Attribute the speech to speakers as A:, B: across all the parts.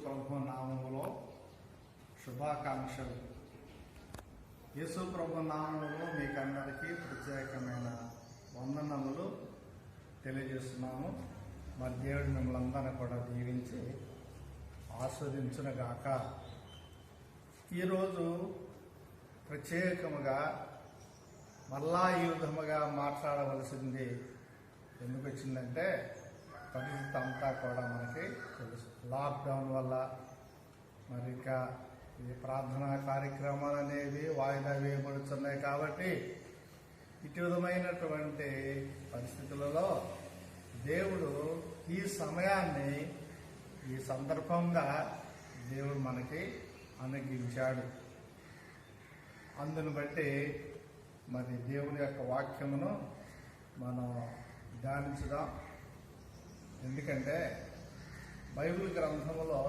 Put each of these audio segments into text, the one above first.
A: ప్రభు నామములో శుభాకాంక్షలు. యేసు ప్రభు నామములో మీకు అందరికీ ప్రత్యేకమైన వందనములు తెలియజేస్తున్నాము. మరి దేవుడు మిమ్మల్ని అందరినీ కూడా దీవించి ఆస్వాదించునుగాక. ఈరోజు ప్రత్యేకముగా మళ్ళా ఈ విధముగా మాట్లాడవలసింది ఎందుకు వచ్చిందంటే, పరిస్థితి అంతా కూడా మనకి తెలుసు. లాక్డౌన్ వల్ల మరి ఇంకా ఈ ప్రార్థనా కార్యక్రమాలు అనేవి వాయిదా వేయబడుతున్నాయి. కాబట్టి ఇటు విధమైనటువంటి పరిస్థితులలో దేవుడు ఈ సమయాన్ని ఈ సందర్భంగా దేవుడు మనకి అనుగ్రహించాడు. అందును బట్టి మరి దేవుని యొక్క వాక్యమును మనం ధ్యానించుదాం. ఎందుకంటే బైబిల్ గ్రంథములో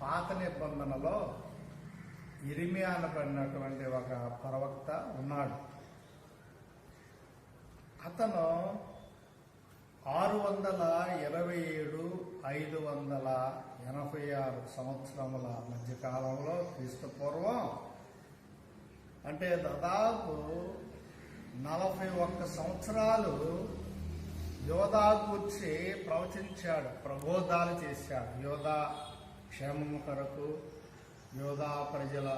A: పాత నిబంధనలో ఇర్మియా అనబడినటువంటి ఒక ప్రవక్త ఉన్నాడు. అతను 627 586 సంవత్సరముల మధ్యకాలంలో క్రీస్తు పూర్వం, అంటే దాదాపు 41 సంవత్సరాలు యోధా గూర్చి ప్రవచించాడు, ప్రబోధాలు చేశాడు. యోధా క్షేమము కొరకు, యోధా ప్రజల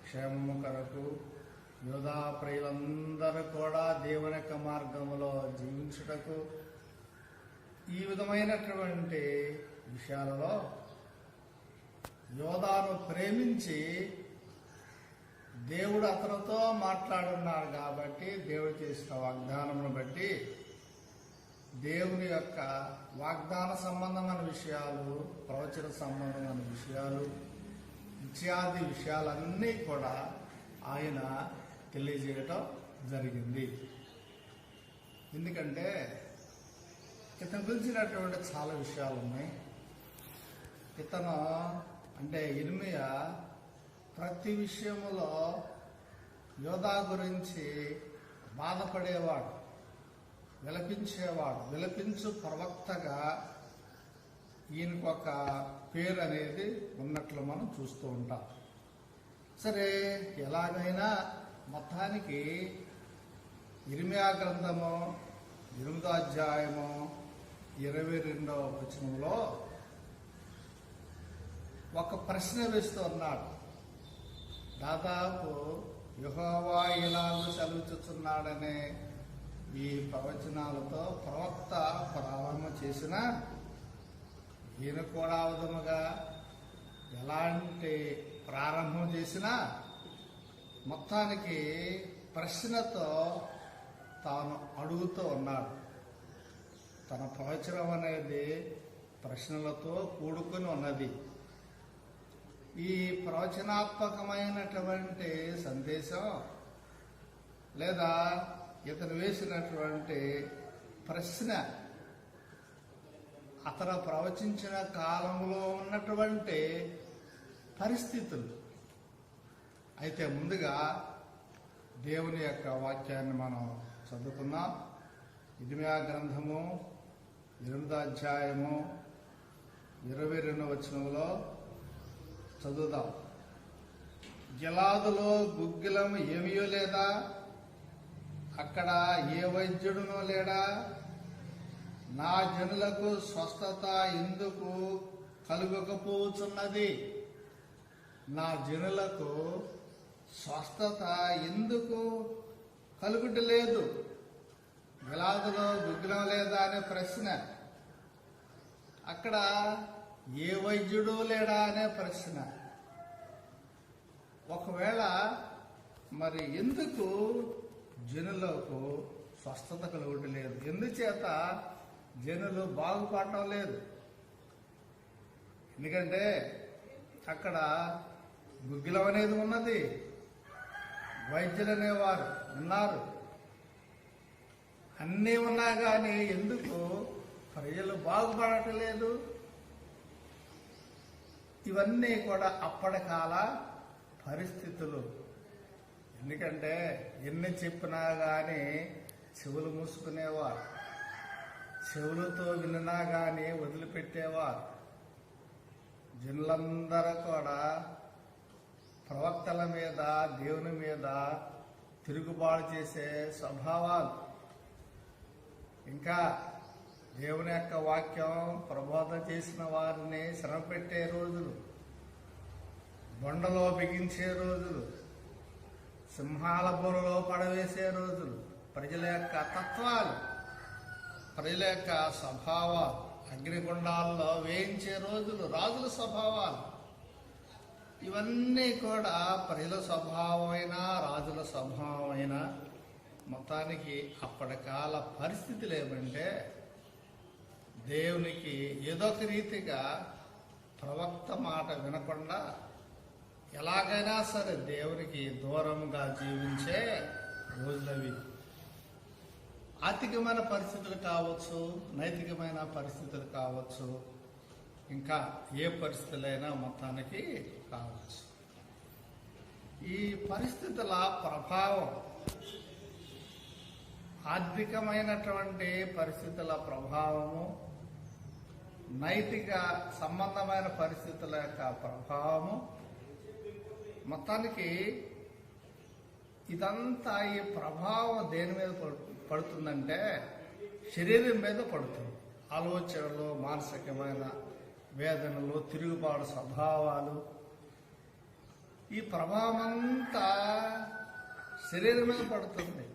A: క్షేమము కొరకు, యోధా ప్రజలందరూ కూడా దేవుని యొక్క మార్గములో జీవించుటకు, ఈ విధమైనటువంటి విషయాలలో యోధాను ప్రేమించి దేవుడు అతనితో మాట్లాడున్నాడు. కాబట్టి దేవుడు చేసిన వాగ్దానమును బట్టి దేవుని యొక్క వాగ్దాన సంబంధమైన విషయాలు, ప్రవచన సంబంధమైన విషయాలు ఇత్యాది విషయాలన్నీ కూడా ఆయన తెలియజేయటం జరిగింది. ఎందుకంటే ఇతను గురించినటువంటి చాలా విషయాలు ఉన్నాయి. ఇతను అంటే ఇర్మియా ప్రతి విషయములో యోధా గురించి బాధపడేవాడు, విలపించేవాడు. విలపించు ప్రవక్తగా ఈయనకు ఒక పేరు అనేది ఉన్నట్లు మనం చూస్తూ ఉంటాం. సరే, ఎలాగైనా మొత్తానికి ఇర్మియా గ్రంథము 8వ అధ్యాయము 22వ వచనంలో ఒక ప్రశ్న వేస్తూ ఉన్నాడు. దాదాపు యెహోవా ఇలాగూ సెలవిస్తున్నాడనే ఈ ప్రవచనాలతో ప్రవక్త ప్రారంభం చేసిన ఈయన కూడా విధముగా ఎలాంటి ప్రారంభం చేసినా మొత్తానికి ప్రశ్నతో తాను అడుగుతూ ఉన్నాడు. తన ప్రవచనం అనేది ప్రశ్నలతో కూడుకుని ఉన్నది. ఈ ప్రవచనాత్మకమైనటువంటి సందేశం లేదా ఇతను వేసినటువంటి ప్రశ్న అతను ప్రవచించిన కాలంలో ఉన్నటువంటి పరిస్థితులు. అయితే ముందుగా దేవుని యొక్క వాక్యాన్ని మనం చదువుకుందాం. ఇర్మియా గ్రంథము 8వ అధ్యాయము 22వ వచనంలో చదువుదాం. గిలాదులో గుగ్గిలం ఏమీయో లేదా? అక్కడ ఏ వైద్యుడునో లేడా? నా జనులకు స్వస్థత ఎందుకు కలుగకపోతున్నది? నా జనులకు స్వస్థత ఎందుకు కలుగుటలేదు? గిలాదులో గుగ్గిలం లేదా అనే ప్రశ్న, అక్కడ ఏ వైద్యుడు లేడా అనే ప్రశ్న. ఒకవేళ మరి ఎందుకు జనులకు స్వస్థత కలుగటం లేదు? ఎందుచేత జనులు బాగుపడటం లేదు? ఎందుకంటే అక్కడ గుగ్గిలం అనేది ఉన్నది, వైద్యులు అనేవారు ఉన్నారు, అన్నీ ఉన్నా కానీ ఎందుకు ప్రజలు బాగుపడటం లేదు? ఇవన్నీ కూడా అప్పటి కాల పరిస్థితులు. ఎందుకంటే ఎన్ని చెప్పినా కానీ చెవులు మూసుకునేవారు, చెవులతో విన్నా కానీ వదిలిపెట్టేవారు. జనులందరూ కూడా ప్రవక్తల మీద, దేవుని మీద తిరుగుబాటు చేసే స్వభావాలు, ఇంకా దేవుని యొక్క వాక్యం ప్రబోధన చేసిన వారిని శ్రమ పెట్టే రోజులు, బొండలో బిగించే రోజులు, సింహాల బోరులో పడవేసే రోజులు, ప్రజల యొక్క తత్వాలు, ప్రజల యొక్క స్వభావాలు అగ్నిగుండాల్లో వేయించే రోజులు, రాజుల స్వభావాలు, ఇవన్నీ కూడా ప్రజల స్వభావమైన, రాజుల స్వభావమైన, మొత్తానికి అప్పటి కాల పరిస్థితులు ఏమంటే దేవునికి ఏదో ఒక రీతిగా ప్రవక్త మాట వినకుండా ఎలాగైనా సరే దేవునికి దూరంగా జీవించే రోజులవి. ఆర్థికమైన పరిస్థితులు కావచ్చు, నైతికమైన పరిస్థితులు కావచ్చు, ఇంకా ఏ పరిస్థితులైనా మొత్తానికి కావచ్చు. ఈ పరిస్థితుల ప్రభావం, ఆర్థికమైనటువంటి పరిస్థితుల ప్రభావము, నైతిక సంబంధమైన పరిస్థితుల యొక్క ప్రభావము, మొత్తానికి ఇదంతా ఈ ప్రభావం దేని మీద పడుతుందంటే శరీరం మీద పడుతుంది. ఆలోచనలు, మానసికమైన వేదనలు, తిరుగుబాటు స్వభావాలు, ఈ ప్రభావం అంతా శరీరం మీద పడుతుంది.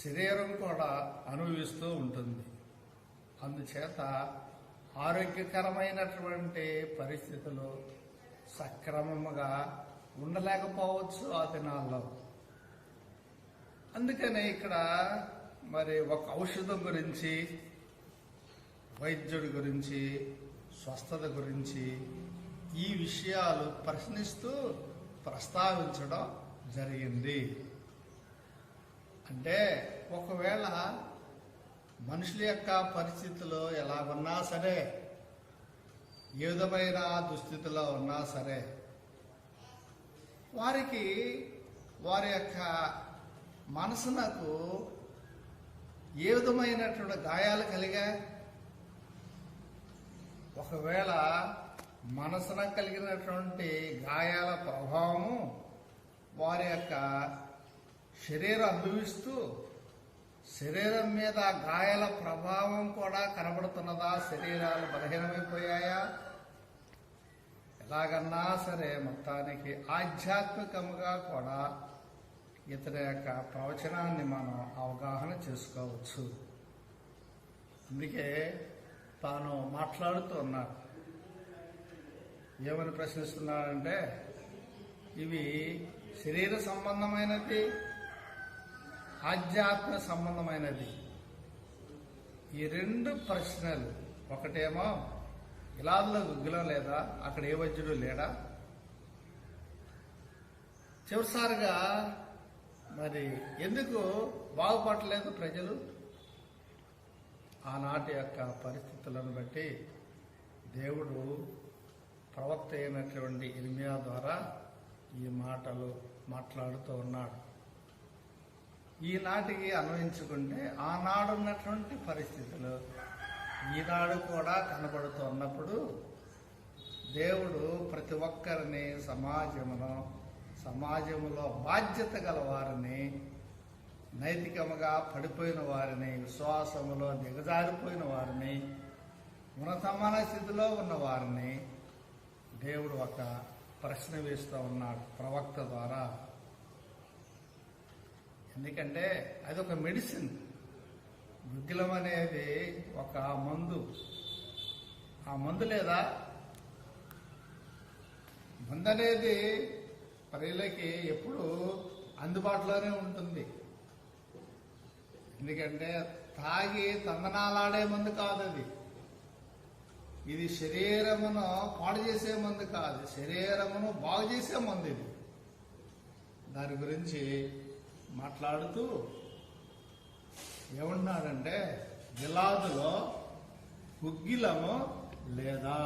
A: శరీరం కూడా అనుభవిస్తూ ఉంటుంది. అందుచేత ఆరోగ్యకరమైనటువంటి పరిస్థితులు సక్రమంగా ఉండలేకపోవచ్చు ఆ దినాల్లో. అందుకనే ఇక్కడ మరి ఒక ఔషధం గురించి, వైద్యుడి గురించి, స్వస్థత గురించి ఈ విషయాలు ప్రశ్నిస్తూ ప్రస్తావించడం జరిగింది. అంటే ఒకవేళ మనుషుల యొక్క పరిస్థితులు ఎలా ఉన్నా సరే, ఏ విధమైన దుస్థితిలో ఉన్నా సరే, వారికి వారి యొక్క మనసునకు ఏ విధమైనటువంటి గాయాలు కలిగా, ఒకవేళ మనసున కలిగినటువంటి గాయాల ప్రభావము వారి యొక్క శరీరం అనుభవిస్తూ, శరీరం మీద గాయాల ప్రభావం కూడా కనబడుతున్నదా? శరీరాలు బలహీనమైపోయాయా? ఎలాగన్నా సరే మొత్తానికి ఆధ్యాత్మికంగా కూడా ఇతని యొక్క ప్రవచనాన్ని మనం అవగాహన చేసుకోవచ్చు. అందుకే తాను మాట్లాడుతూ ఉన్నాడు. ఏమని ప్రశ్నిస్తున్నాడంటే, ఇవి శరీర సంబంధమైనది, ఆధ్యాత్మ సంబంధమైనది. ఈ రెండు ప్రశ్నలు, ఒకటేమో గిలాదులో గుగ్గిలం లేదా, అక్కడ ఏ వైద్యుడు లేడా, చివరిసారిగా మరి ఎందుకు బాగుపడలేదు ప్రజలు? ఆనాటి యొక్క పరిస్థితులను బట్టి దేవుడు ప్రవక్త అయినటువంటి ఇర్మియా ద్వారా ఈ మాటలు మాట్లాడుతూ ఉన్నాడు. ఈనాటికి అన్వయించుకుంటే ఆనాడున్నటువంటి పరిస్థితులు ఈనాడు కూడా కనబడుతూ ఉన్నప్పుడు దేవుడు ప్రతి ఒక్కరిని సమాజంలో బాధ్యత గల వారిని, నైతికముగా పడిపోయిన వారిని, విశ్వాసములో దిగజారిపోయిన వారిని, ఉన్నతమైన స్థితిలో ఉన్న వారిని దేవుడు ఒక ప్రశ్న వేస్తూ ఉన్నాడు ప్రవక్త ద్వారా. ఎందుకంటే అది ఒక మెడిసిన్. గుగ్గిలం అనేది ఒక మందు. ఆ మందు లేదా, మందు అనేది ప్రజలకి ఎప్పుడు అందుబాటులోనే ఉంటుంది. ఎందుకంటే తాగి తందనాలాడే మందు కాదు అది. ఇది శరీరమును పాడు చేసే మందు కాదు, శరీరమును బాగు చేసే మందు ఇది. దాని గురించి మాట్లాడుతూ ఏమన్నాడంటే, గిలాదులో గుగ్గిలము లేదా.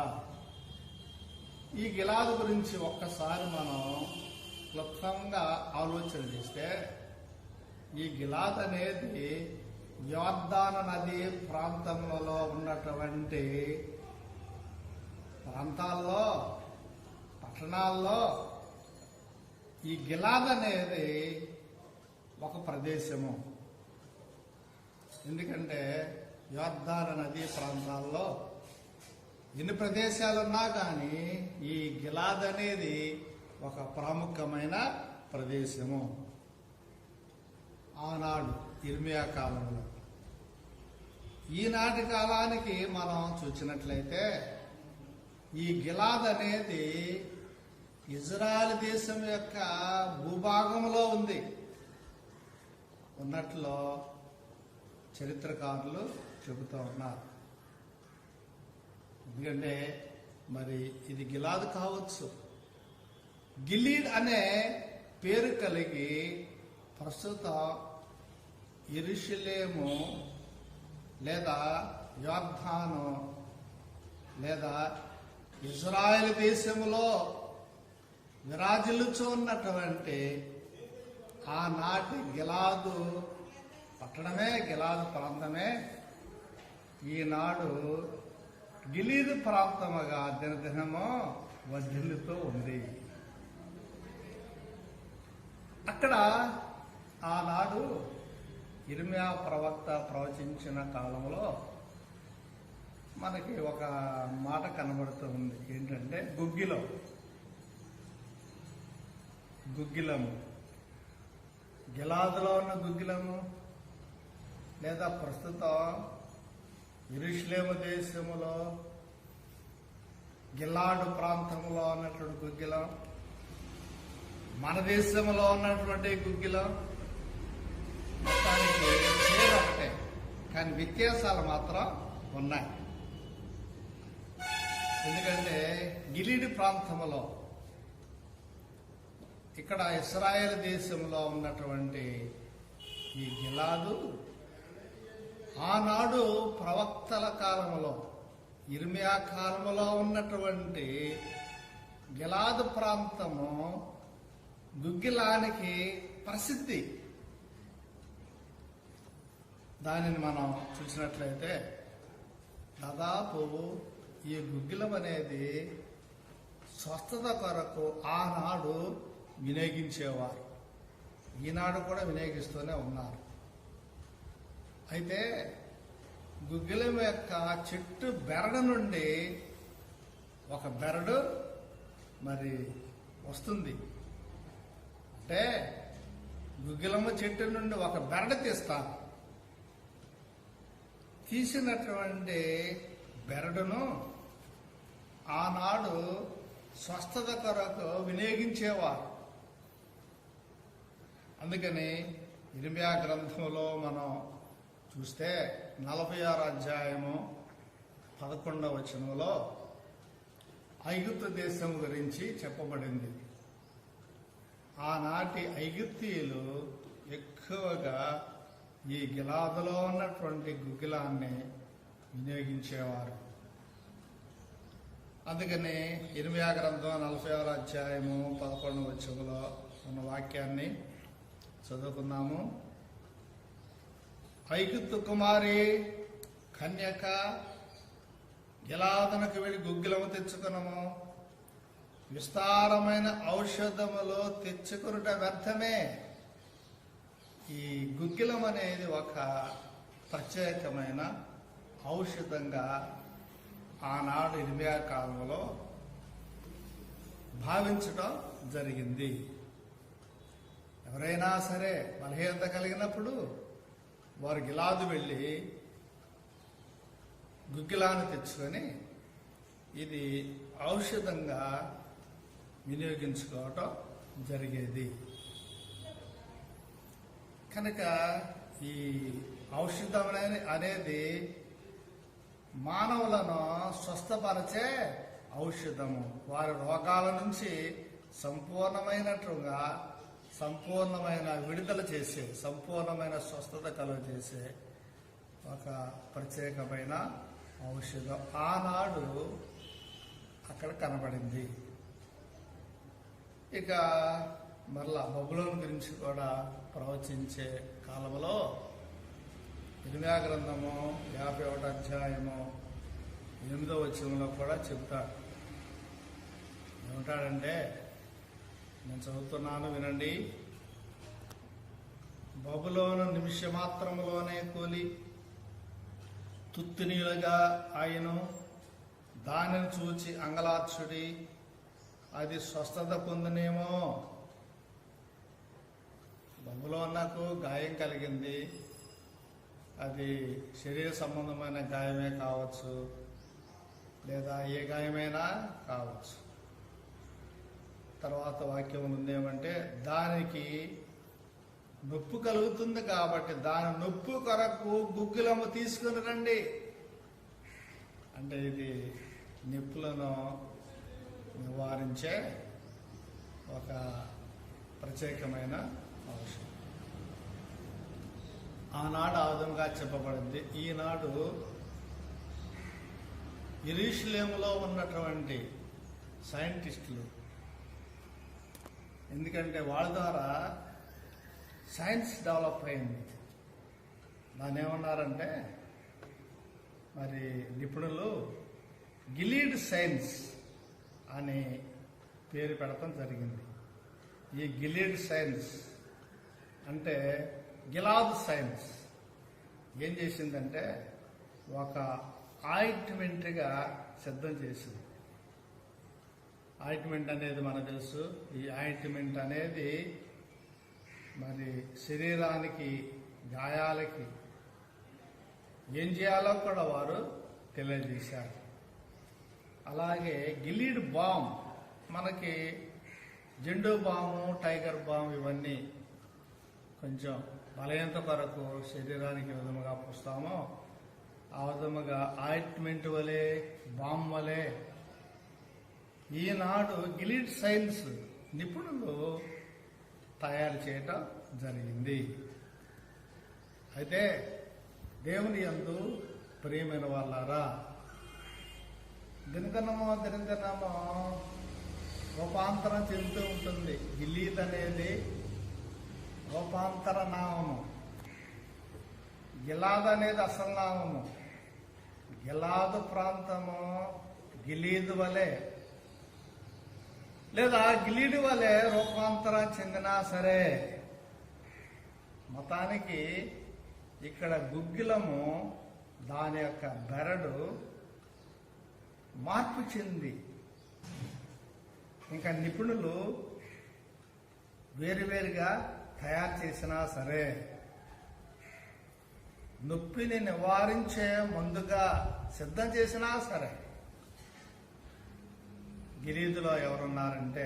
A: ఈ గిలాదు గురించి ఒక్కసారి మనం క్లుప్తంగా ఆలోచన చేస్తే, ఈ గిలాద్ అనేది యోర్దాను నది ప్రాంతంలో ఉన్నటువంటి ప్రాంతాల్లో పట్టణాల్లో ఈ గిలాద్ అనేది ఒక ప్రదేశము. ఎందుకంటే యోర్దాను నదీ ప్రాంతాల్లో ఎన్ని ప్రదేశాలున్నా కానీ ఈ గిలాద్ అనేది ఒక ప్రాముఖ్యమైన ప్రదేశము. ఆనాడు ఇర్మియా కాలంలో. ఈనాటి కాలానికి మనం చూసినట్లయితే ఈ గిలాద్ అనేది ఇజ్రాయెల్ దేశం యొక్క భూభాగంలో ఉంది ఉన్నట్లు చరిత్రకారులు చెబుతూ ఉన్నారు. ఎందుకంటే మరి ఇది గిలాద్ కావచ్చు. గిలీడ్ అనే పేరు కలిగి ప్రస్తుతం యెరూషలేము లేదా యోర్దాను లేదా ఇజ్రాయెల్ దేశంలో విరాజిల్లుచూ ఉన్నటువంటి ఆనాటి గిలాదు పట్టణమే, గిలాదు ప్రాంతమే ఈనాడు గిలీదు ప్రాంతముగా దినదినము వర్ధిల్లుతూ ఉంది. అక్కడ ఆనాడు ఇర్మియా ప్రవక్త ప్రవచించిన కాలంలో మనకి ఒక మాట కనబడుతూ ఉంది. ఏంటంటే గుగ్గిలము, గిలాదులో ఉన్న గుగ్గిలము లేదా ప్రస్తుతం యెరూషలేము దేశములో గిలాడు ప్రాంతంలో ఉన్నటువంటి గుగ్గిలం, మన దేశంలో ఉన్నటువంటి గుగ్గిలం మొత్తానికి పేరు ఒకటే, కానీ వ్యత్యాసాలు మాత్రం ఉన్నాయి. ఎందుకంటే గిలీడు ప్రాంతంలో ఇక్కడ ఇశ్రాయేల్ దేశంలో ఉన్నటువంటి ఈ గిలాదు ఆనాడు ప్రవక్తల కాలంలో ఇర్మియా కాలంలో ఉన్నటువంటి గిలాదు ప్రాంతము గుగ్గిలానికి ప్రసిద్ధి. దానిని మనం చూసినట్లయితే దాదాపు ఈ గుగ్గిలం అనేది స్వస్థత కొరకు ఆనాడు వినియోగించేవారు, ఈనాడు కూడా వినియోగిస్తూనే ఉన్నారు. అయితే గుగ్గిలం యొక్క చెట్టు బెరడు నుండి ఒక బెరడు మరి వస్తుంది. అంటే గుగ్గిలమ్మ చెట్టు నుండి ఒక బెరడు తీస్తారు. తీసినటువంటి బెరడును ఆనాడు స్వస్థత కొరకు వినియోగించేవారు. అందుకని ఇర్మియా గ్రంథంలో మనం చూస్తే 46వ అధ్యాయము 11వ వచనంలో ఐగుప్తు దేశం గురించి చెప్పబడింది. ఆనాటి ఐగుప్తీయులు ఎక్కువగా ఈ గిలాదులో ఉన్నటువంటి గుగ్గిలాన్ని వినియోగించేవారు. అందుకని ఇర్మియా గ్రంథం 46వ అధ్యాయము 11వ వచనంలో ఉన్న వాక్యాన్ని చదువుకున్నాము. ఐగుప్తు కుమారి కన్యక, గిలాదునకు వెళ్ళి గుగ్గిలము తెచ్చుకునము, విస్తారమైన ఔషధములు తెచ్చుకునుట వ్యర్థమే. ఈ గుగ్గిలం అనేది ఒక ప్రత్యేకమైన ఔషధంగా ఆనాడు ఇర్మియా కాలంలో భావించడం జరిగింది. ఎవరైనా సరే బలహీనత కలిగినప్పుడు వారు గిలాదు వెళ్ళి గుగ్గిలాన్ని తెచ్చుకొని ఇది ఔషధంగా వినియోగించుకోవటం జరిగేది. కనుక ఈ ఔషధం అనేది మానవులను స్వస్థపరిచే ఔషధము. వారి రోగాల నుంచి సంపూర్ణమైన విడుదల చేసే, సంపూర్ణమైన స్వస్థత కలుగజేసే ఒక ప్రత్యేకమైన ఔషధం ఆనాడు అక్కడ కనబడింది. ఇక మరలా బబులోను గురించి కూడా ప్రవచించే కాలంలో ఇర్మియా గ్రంథము 51వ అధ్యాయము 8వ వచనంలో కూడా చెప్తాడు. ఏమంటాడంటే, నేను చదువుతున్నాను వినండి. బబులోను నిమిషమాత్రములోనే కూలి తుత్తునీలుగా ఆయను దానిని చూచి అంగలార్చుడి, అది స్వస్థత పొందునేమో. బబులోనకు గాయం కలిగింది, అది శరీర సంబంధమైన గాయమే కావచ్చు, లేదా ఏ గాయమైనా కావచ్చు. తర్వాత వాక్యం ఉందేమంటే, దానికి నొప్పి కలుగుతుంది కాబట్టి దాని నొప్పి కొరకు గుగ్గిలము తీసుకుని రండి. అంటే ఇది నొప్పులను నివారించే ఒక ప్రత్యేకమైన ఔషధం. ఆనాడు ఆ విధంగా చెప్పబడింది. ఈనాడు యెరూషలేములో ఉన్నటువంటి సైంటిస్టులు, ఎందుకంటే వాళ్ళ ద్వారా సైన్స్ డెవలప్ అయింది. దాన్ని ఏమన్నారంటే, మరి నిపుణులు గిలీడ్ సైన్స్ అని పేరు పెడతాం జరిగింది. ఈ గిలీడ్ సైన్స్ అంటే గిలాద్ సైన్స్ ఏం చేసిందంటే, ఒక ఆయింట్మెంట్గా సిద్ధం చేసింది. ఆయింట్మెంట్ అనేది మనకు తెలుసు. ఈ ఆయింట్మెంట్ అనేది మరి శరీరానికి, గాయాలకి ఏం చేయాలో కూడా వారు తెలియజేశారు. అలాగే గిలీడ్ బామ్, మనకి జెండు బాము, టైగర్ బామ్ ఇవన్నీ కొంచెం బలహీనత కొరకు శరీరానికి ఏ విధముగా పూస్తామో ఆ విధముగా ఆయింట్మెంట్ వలె, బామ్ వలె ఈనాడు గిలీడ్ సైన్స్ నిపుణులు తయారు చేయటం జరిగింది. అయితే దేవుని యందు ప్రియమైన వాళ్ళారా, దినదినమో రూపాంతరం చెందుతూ ఉంటుంది. గిలీద్ అనేది రూపాంతర నామము, గిలాద్ అనేది అసలు నామము. గిలాదు ప్రాంతము గిలీద్ వలె లేదా గిలీడు వలె రూపాంతరం చెందినా సరే, మతానికి ఇక్కడ గుగ్గిలము దాని యొక్క బెరడు మార్పు చెంది, ఇంకా నిపుణులు వేరువేరుగా తయారు చేసినా సరే, నొప్పిని నివారించే మందుగా సిద్ధం చేసినా సరే, గిలీదులో ఎవరున్నారంటే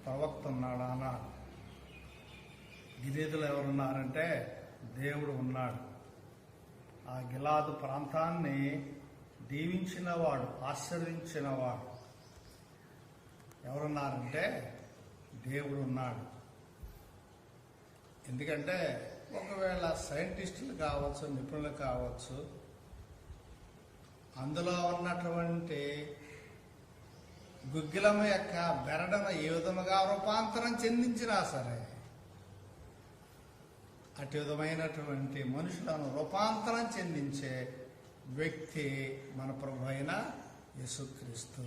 A: ప్రవక్త ఉన్నాడు అన్నాడు. గిలీదులో ఎవరున్నారంటే దేవుడు ఉన్నాడు. ఆ గిలాదు ప్రాంతాన్ని దీవించినవాడు, ఆశీర్వదించినవాడు ఎవరున్నారంటే దేవుడు ఉన్నాడు. ఎందుకంటే ఒకవేళ సైంటిస్టులు కావచ్చు, నిపుణులు కావచ్చు, అందులో ఉన్నటువంటి గుగ్గిలము యొక్క బెరడను ఏ విధముగా రూపాంతరం చెందించినా సరే, అటు విధమైనటువంటి మనుషులను రూపాంతరం చెందించే వ్యక్తి మన ప్రభు అయిన యేసుక్రీస్తు.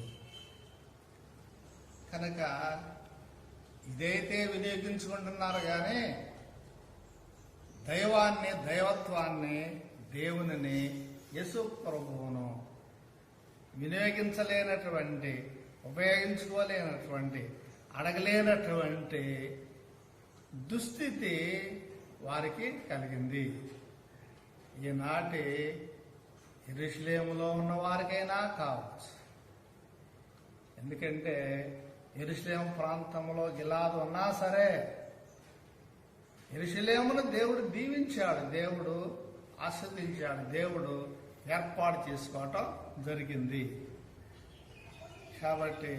A: కనుక ఇదైతే వినియోగించుకుంటున్నారు కానీ దైవాన్ని, దైవత్వాన్ని, దేవునిని, యేసు ప్రభువును వినియోగించలేనటువంటి, ఉపయోగించుకోలేనటువంటి, అడగలేనటువంటి దుస్థితి వారికి కలిగింది. ఈనాటి యెరూషలేములో ఉన్న వారికైనా కావచ్చు. ఎందుకంటే యెరూషలేము ప్రాంతంలో గిలాదు ఉన్నా సరే, యెరూషలేమును దేవుడు దీవించాడు, దేవుడు ఆస్వాదించాడు, దేవుడు ఏర్పాటు చేసుకోవటం జరిగింది. కాబట్టి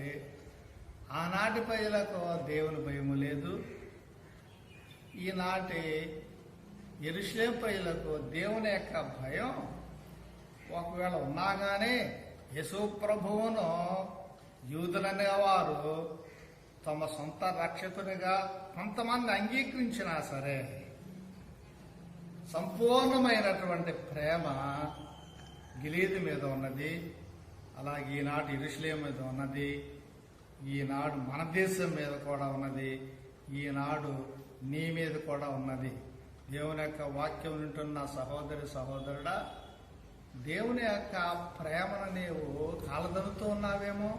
A: ఆనాటి ప్రజలకు దేవుని భయము లేదు. ఈనాటి యెరూషలేము ప్రజలకు దేవుని యొక్క భయం ఒకవేళ ఉన్నా కానీ, యేసు ప్రభువును యూదులనేవారు తమ సొంత రక్షకునిగా కొంతమంది అంగీకరించినా సరే, సంపూర్ణమైనటువంటి ప్రేమ గిలీదు మీద ఉన్నది. అలాగే ఈనాటి యెరూషలేము మీద ఉన్నది. ఈనాడు మన దేశం మీద కూడా ఉన్నది, ఈనాడు నీ మీద కూడా ఉన్నది. దేవుని యొక్క వాక్యం వింటున్న సహోదరి సహోదరుడా, దేవుని యొక్క ప్రేమను నీవు కాలదనుతూ ఉన్నావేమో.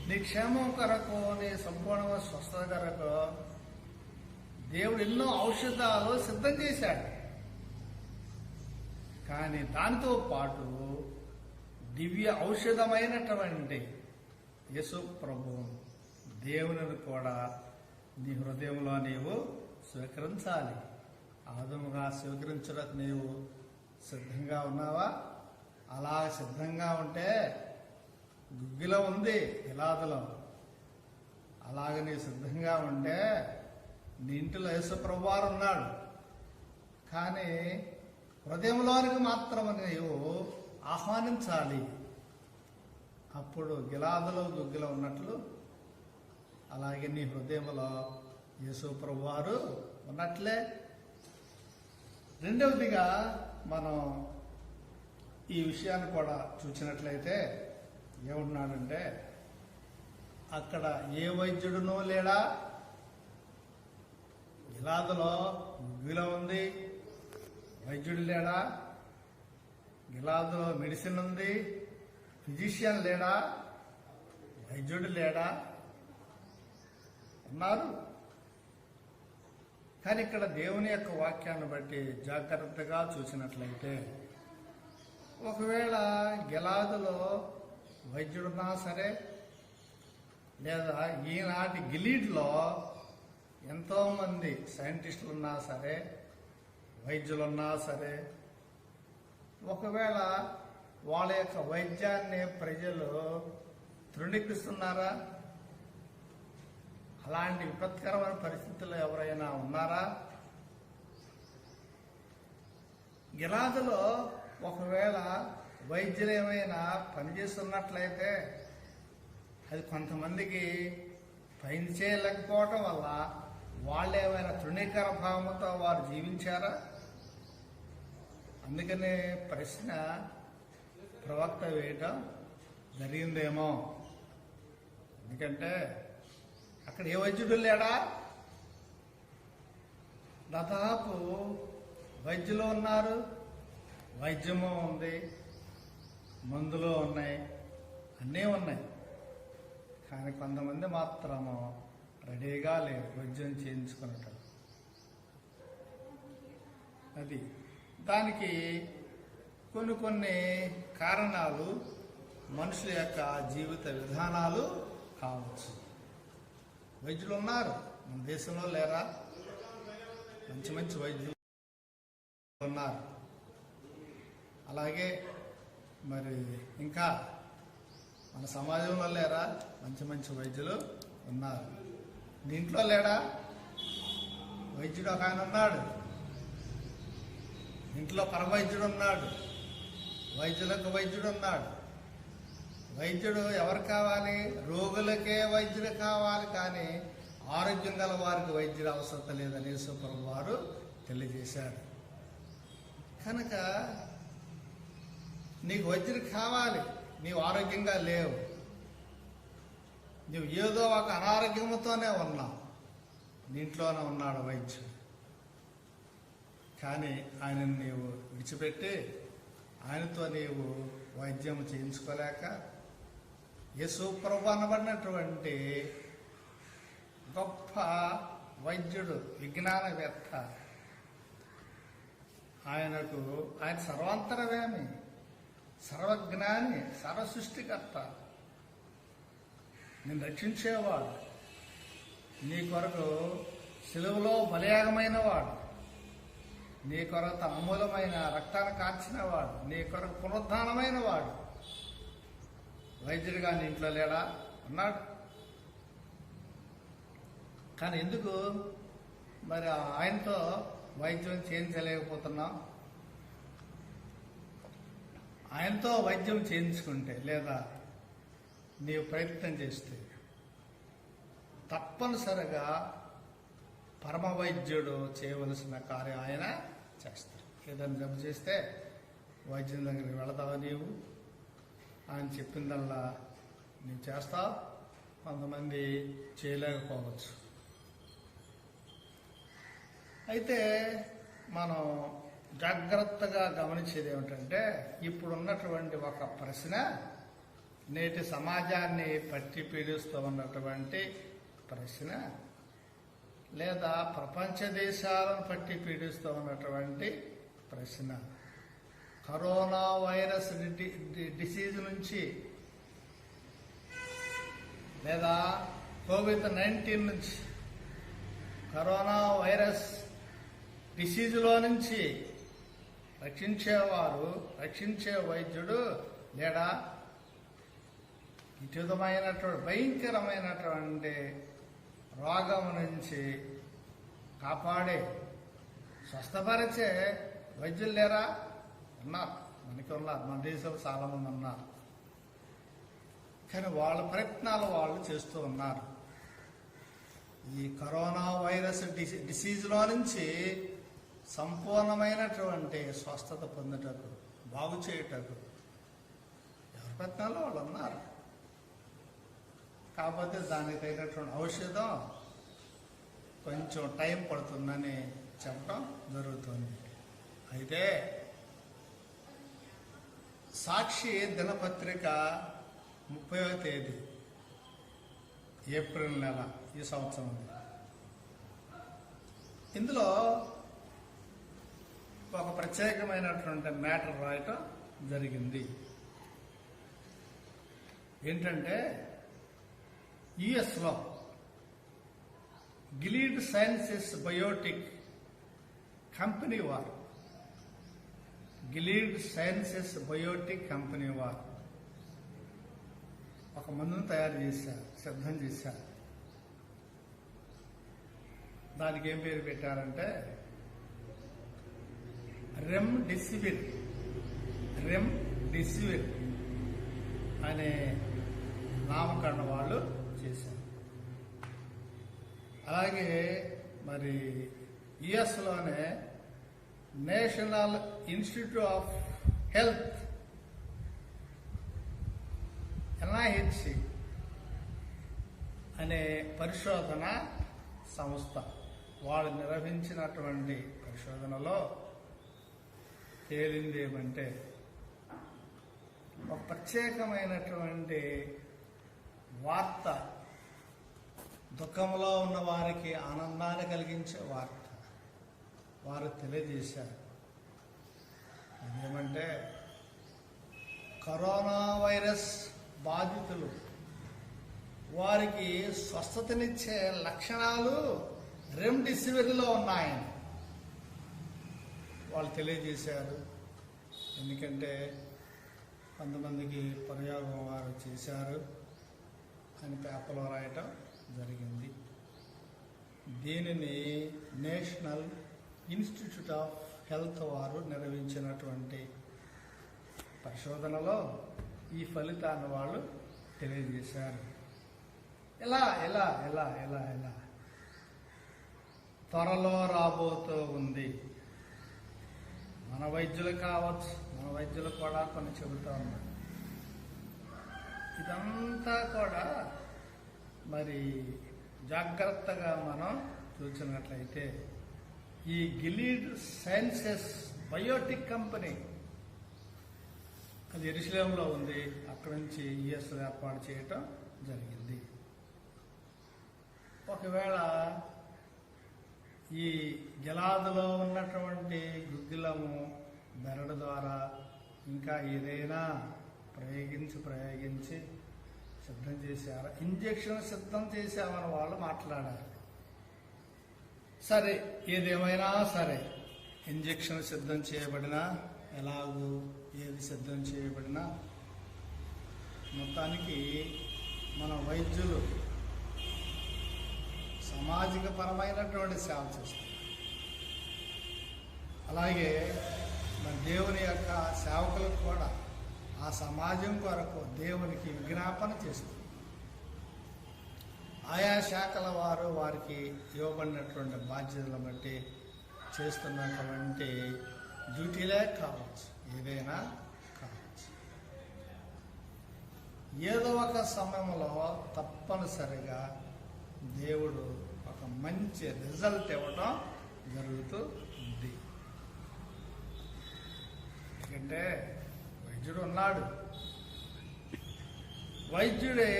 A: నీ క్షేమం కొరకు, నీ సంపూర్ణ స్వస్థత కొరకు దేవుడు ఎన్నో ఔషధాలు సిద్ధం చేశాడు. కానీ దానితో పాటు దివ్య ఔషధమైనటువంటి యేసు ప్రభువు దేవుని కూడా నీ హృదయంలో నీవు స్వీకరించాలి. ఆదముగా స్వీకరించడానికి నీవు సిద్ధంగా ఉన్నావా? అలా సిద్ధంగా ఉంటే గుగ్గిలో ఉంది గిలాదులో, అలాగ నీ సిద్ధంగా ఉంటే నీ ఇంటిలో యేసు ప్రభువారు ఉన్నాడు. కానీ హృదయంలోనికి మాత్రం నీవు ఆహ్వానించాలి. అప్పుడు గిలాదులో గుగ్గిలో ఉన్నట్లు అలాగే నీ హృదయంలో యేసు ప్రభువారు ఉన్నట్లే. రెండవదిగా మనం ఈ విషయాన్ని కూడా చూసినట్లయితే ఏమంటున్నాడంటే, అక్కడ ఏ వైద్యుడునూ లేడా? గిలాదులో గుగ్గిలో ఉంది, వైద్యుడు లేడా? గిలాదులో మెడిసిన్ ఉంది, ఫిజిషియన్ లేడా? వైద్యుడు లేడా? ఉన్నారు. కానీ ఇక్కడ దేవుని యొక్క వాక్యాన్ని బట్టి జాగ్రత్తగా చూసినట్లయితే, ఒకవేళ గిలాదులో వైద్యుడున్నా సరే, లేదా ఈనాటి గిలీడ్లో ఎంతోమంది సైంటిస్టులు ఉన్నా సరే, వైద్యులున్నా సరే, ఒకవేళ వాళ్ళ యొక్క వైద్యాన్ని ప్రజలు తృణీకరిస్తున్నారా? అలాంటి విపత్కరమైన పరిస్థితుల్లో ఎవరైనా ఉన్నారా? గిలాదులో ఒకవేళ వైద్యులు ఏమైనా పనిచేస్తున్నట్లయితే అది కొంతమందికి పని చేయలేకపోవటం వల్ల వాళ్ళు ఏమైనా తృణీకర భావంతో వారు జీవించారా? అందుకనే ప్రశ్న ప్రవక్త వేయటం జరిగిందేమో. ఎందుకంటే అక్కడ ఏ వైద్యుడు లేడా? దాదాపు వైద్యులు ఉన్నారు, వైద్యము ఉంది, మందులు ఉన్నాయి, అన్నీ ఉన్నాయి. కానీ కొంతమంది మాత్రము రెడీగా లేరు వైద్యం చేయించుకున్నట్టు. అది దానికి కొన్ని కారణాలు మనుషుల యొక్క జీవిత విధానాలు కావచ్చు. వైద్యులు ఉన్నారు, మన దేశంలో లేరా? మంచి వైద్యులు ఉన్నారు. అలాగే మరి ఇంకా మన సమాజంలో లేరా? మంచి వైద్యులు ఉన్నారు. దీంట్లో లేడా? వైద్యుడు ఒక ఆయన ఉన్నాడు, ఇంట్లో పరవైద్యుడు ఉన్నాడు, వైద్యులకు వైద్యుడు ఉన్నాడు. వైద్యుడు ఎవరు కావాలి? రోగులకే వైద్యుడు కావాలి, కానీ ఆరోగ్యం గల వారికి వైద్యుడు అవసరం లేదని యేసు ప్రభువు వారు తెలియజేశాడు. కనుక నీకు వైద్యుడు కావాలి, నీవు ఆరోగ్యంగా లేవు, నువ్వు ఏదో ఒక అనారోగ్యంతోనే ఉన్నావు, నీంట్లోనే ఉన్నాడు వైద్యుడు. కానీ ఆయనను నీవు విడిచిపెట్టి ఆయనతో నీవు వైద్యం చేయించుకోలేక యేసు ప్రభువు అనబడినటువంటి గొప్ప వైద్యుడు, విజ్ఞానవేత్త, ఆయన సర్వాంతరవేమి, సర్వజ్ఞాని, సర్వసృష్టికర్త, నేను రక్షించేవాడు, నీ కొరకు సిలువలో బలియాగమైన వాడు, నీ కొరకు తన అమూలమైన రక్తాన్ని కార్చిన వాడు, నీ కొరకు పునరుద్ధానమైన వాడు వైద్యుడిగా నీ ఇంట్లో లేడా? ఉన్నాడు. కానీ ఎందుకు మరి ఆయనతో వైద్యం చేయించలేకపోతున్నాం? ఆయనతో వైద్యం చేయించుకుంటే లేదా నీవు ప్రయత్నం చేస్తే తప్పనిసరిగా పరమ వైద్యుడు చేయవలసిన కార్యం ఆయన చేస్తారు. ఏదైనా జబ్బు చేస్తే వైద్యం దగ్గరికి వెళతావా నీవు? ఆయన చెప్పిందల్లా నేను చేస్తావు, కొంతమంది చేయలేకపోవచ్చు. అయితే మనం జాగ్రత్తగా గమనించేది ఏమిటంటే, ఇప్పుడున్నటువంటి ఒక ప్రశ్న, నేటి సమాజాన్ని పట్టి పీడిస్తూ ఉన్నటువంటి ప్రశ్న, లేదా ప్రపంచ దేశాలను పట్టి పీడిస్తూ ఉన్నటువంటి ప్రశ్న, కరోనా వైరస్ డిసీజ్ నుంచి లేదా COVID-19 నుంచి, కరోనా వైరస్ డిసీజులో నుంచి రక్షించే వైద్యుడు లేదా ఇటుదమైనటువంటి భయంకరమైనటువంటి రోగం నుంచి కాపాడే స్వస్థపరిచే వైద్యులు లేరా? ఉన్నారు, మనకి ఉన్నారు, మన దేశంలో చాలా మంది ఉన్నారు. కానీ వాళ్ళ ప్రయత్నాలు వాళ్ళు చేస్తూ ఉన్నారు. ఈ కరోనా వైరస్ డిసీజ్లో నుంచి సంపూర్ణమైనటువంటి స్వస్థత పొందుటకు, బాగు చేయుటకు ఎవరి ప్రయత్నాలు వాళ్ళు ఉన్నారు. కాకపోతే దానికి తగినటువంటి ఔషధం కొంచెం టైం పడుతుందని చెప్పడం జరుగుతుంది. అయితే సాక్షి దినపత్రిక 30వ తేదీ ఏప్రిల్ నెల ఈ సంవత్సరం, ఇందులో ఒక ప్రత్యేకమైనటువంటి మ్యాటర్ రాయటం జరిగింది. ఏంటంటే, యుఎస్లో గిలీడ్ సైన్సెస్ బయోటిక్ కంపెనీ వారు, గిలీడ్ సైన్సెస్ బయోటిక్ కంపెనీ వారు ఒక మందును తయారు చేశారు, సిద్ధం చేశారు. దానికి ఏం పేరు పెట్టారంటే రెమ్డెసివిర్ అనే నామకరణం వాళ్ళు చేశారు. అలాగే మరి యుఎస్లోనే national institute of health NIH అనే పరిశోధన సంస్థ వాళ్ళు నిర్వహించినటువంటి పరిశోధనలో తేలింది ఏమంటే, ఒక ప్రత్యేకమైనటువంటి వార్త, దుఃఖంలో ఉన్న వారికి ఆనందాన్ని కలిగించే వార్త వారు తెలియజేశారు. అదేమంటే, కరోనా వైరస్ బాధితులు వారికి స్వస్థతనిచ్చే లక్షణాలు రెమ్డెసివిర్లో ఉన్నాయని వాళ్ళు తెలియజేశారు. ఎందుకంటే కొంతమందికి ప్రయోగం వారు చేశారు అని పేపర్లో రాయటం జరిగింది. దీనిని నేషనల్ ఇన్స్టిట్యూట్ ఆఫ్ హెల్త్ వారు నిర్వహించినటువంటి పరిశోధనలో ఈ ఫలితాన్ని వాళ్ళు తెలియజేశారు. ఎలా త్వరలో రాబోతూ ఉంది. మన వైద్యులు కావచ్చు, మన వైద్యులు కూడా కొన్ని చెబుతూ ఉన్నారు. ఇదంతా కూడా మరి జాగ్రత్తగా మనం చూసినట్లయితే, ఈ గిలీడ్ సైన్సెస్ బయోటిక్ కంపెనీ అది యెరూషలేములో ఉంది. అక్కడి నుంచి యుఎస్లో ఏర్పాటు చేయటం జరిగింది. ఒకవేళ ఈ గిలాదులో ఉన్నటువంటి గుగ్గిలము బెరడు ద్వారా ఇంకా ఏదైనా ప్రయోగించి సిద్ధం చేశారు, ఇంజెక్షన్ సిద్ధం చేశామని వాళ్ళు మాట్లాడారు. సరే, ఏదేమైనా సరే, ఇంజెక్షన్ సిద్ధం చేయబడినా, ఎలాగూ ఏది సిద్ధం చేయబడినా, మొత్తానికి మన వైద్యులు సామాజిక పరమైనటువంటి సేవ చేస్తారు. అలాగే మన దేవుని యొక్క సేవకులకు కూడా ఆ సమాజం కొరకు దేవునికి విజ్ఞాపన చేస్తారు. ఆయా శాఖల వారు వారికి ఇవ్వబడినటువంటి బాధ్యతలను బట్టి చేస్తున్నటువంటి డ్యూటీలే కావచ్చు, ఏదైనా కావచ్చు. ఏదో ఒక సమయంలో తప్పనిసరిగా దేవుడు ఒక మంచి రిజల్ట్ ఇవ్వడం జరుగుతూ ఉంది. ఎందుకంటే వైద్యుడు ఉన్నాడు, వైద్యుడే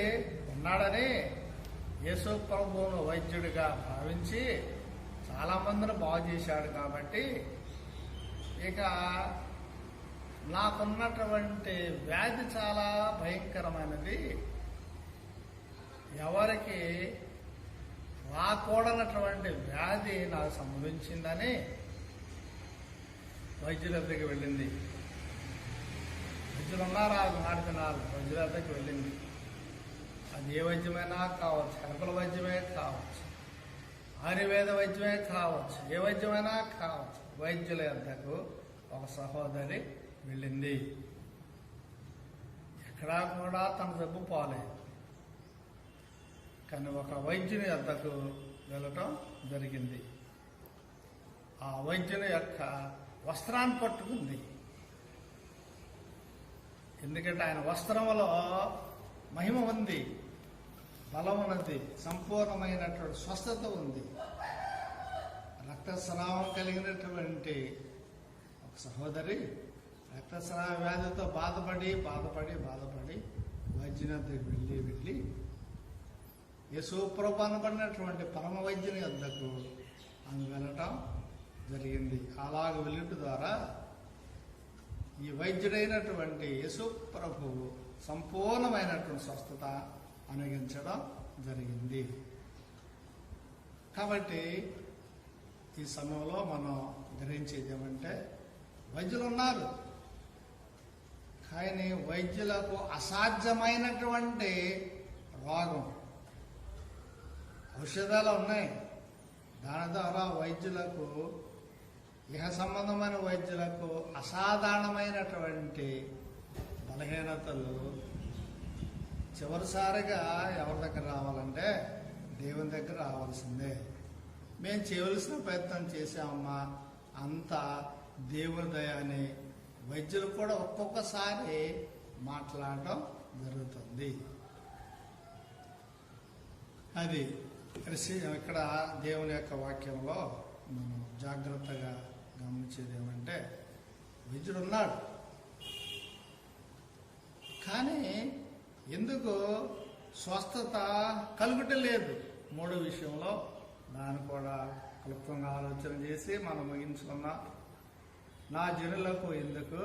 A: ఉన్నాడని యేసు ప్రభువును వైద్యుడిగా భావించి చాలా మందిని బాగు చేశాడు. కాబట్టి ఇక నాకున్నటువంటి వ్యాధి చాలా భయంకరమైనది, ఎవరికి రాకూడనటువంటి వ్యాధి నాకు సంభవించిందని వైద్యుల దగ్గరికి వెళ్ళింది. వైద్యులు ఉన్నారా? 4 దినాలు వైద్యుల దగ్గరికి వెళ్ళింది. అది ఏ వైద్యమైనా కావచ్చు, హెర్బల్ వైద్యమే కావచ్చు, ఆయుర్వేద వైద్యమే కావచ్చు, ఏ వైద్యమైనా కావచ్చు. వైద్యుల యొద్దకు ఒక సహోదరి వెళ్ళింది. ఎక్కడా కూడా తన జబ్బు పోలేదు, కానీ ఒక వైద్యుని యొద్దకు వెళ్ళటం జరిగింది. ఆ వైద్యుని యొక్క వస్త్రాన్ని పట్టుకుంది. ఎందుకంటే ఆయన వస్త్రంలో మహిమ ఉంది, బలం ఉన్నది, సంపూర్ణమైనటువంటి స్వస్థత ఉంది. రక్తస్రావం కలిగినటువంటి ఒక సహోదరి రక్తస్రావ వ్యాధితో బాధపడి వైద్యుని వద్దకు వెళ్ళి యేసు ప్రభు అనబడినటువంటి పరమ వైద్యుని వద్దకు ఆమె వెళ్ళటం జరిగింది. అలాగ వెళ్ళుట ద్వారా ఈ వైద్యుడైనటువంటి యేసు ప్రభువు సంపూర్ణమైనటువంటి స్వస్థత అనుగించడం జరిగింది. కాబట్టి ఈ సమయంలో మనం గ్రహించేది ఏమంటే, వైద్యులు ఉన్నారు, కానీ వైద్యులకు అసాధ్యమైనటువంటి రోగం, ఔషధాలు ఉన్నాయి. దాని ద్వారా వైద్యులకు, ఇహ సంబంధమైన వైద్యులకు అసాధారణమైనటువంటి బలహీనతలు చివరిసారిగా ఎవరి దగ్గర రావాలంటే దేవుని దగ్గర రావాల్సిందే. మేము చేయవలసిన ప్రయత్నం చేసామమ్మా, అంతా దేవుని దయ అని వైద్యులు కూడా ఒక్కొక్కసారి మాట్లాడటం జరుగుతుంది. అది ఇక్కడ దేవుని యొక్క వాక్యంలో మనం జాగ్రత్తగా గమనించేది ఏమంటే, వైద్యుడు ఉన్నాడు, కానీ ఎందుకు స్వస్థత కలుగుట లేదు? 3వ విషయంలో దాన్ని కూడా క్లుప్తంగా ఆలోచన చేసి మనం ముగించుకున్నాం. నా జనులకు ఎందుకు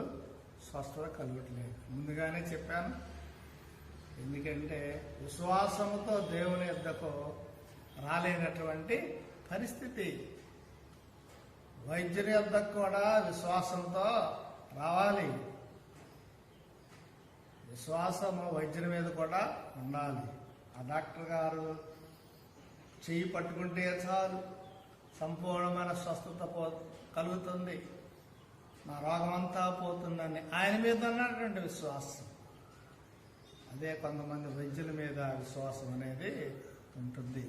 A: స్వస్థత కలుగట్లేదు? ముందుగానే చెప్పాను. ఎందుకంటే విశ్వాసంతో దేవుని యొద్దకు రాలేనటువంటి పరిస్థితి. వైద్యుని యొద్దకు కూడా విశ్వాసంతో రావాలి. విశ్వాసము వైద్యుని మీద కూడా ఉండాలి. ఆ డాక్టర్ గారు చెయ్యి పట్టుకుంటే చాలు, సంపూర్ణమైన స్వస్థత కలుగుతుంది, నా రోగమంతా పోతుందని ఆయన మీద ఉన్నటువంటి విశ్వాసం. అదే కొంతమంది వైద్యుల మీద విశ్వాసం అనేది ఉంటుంది.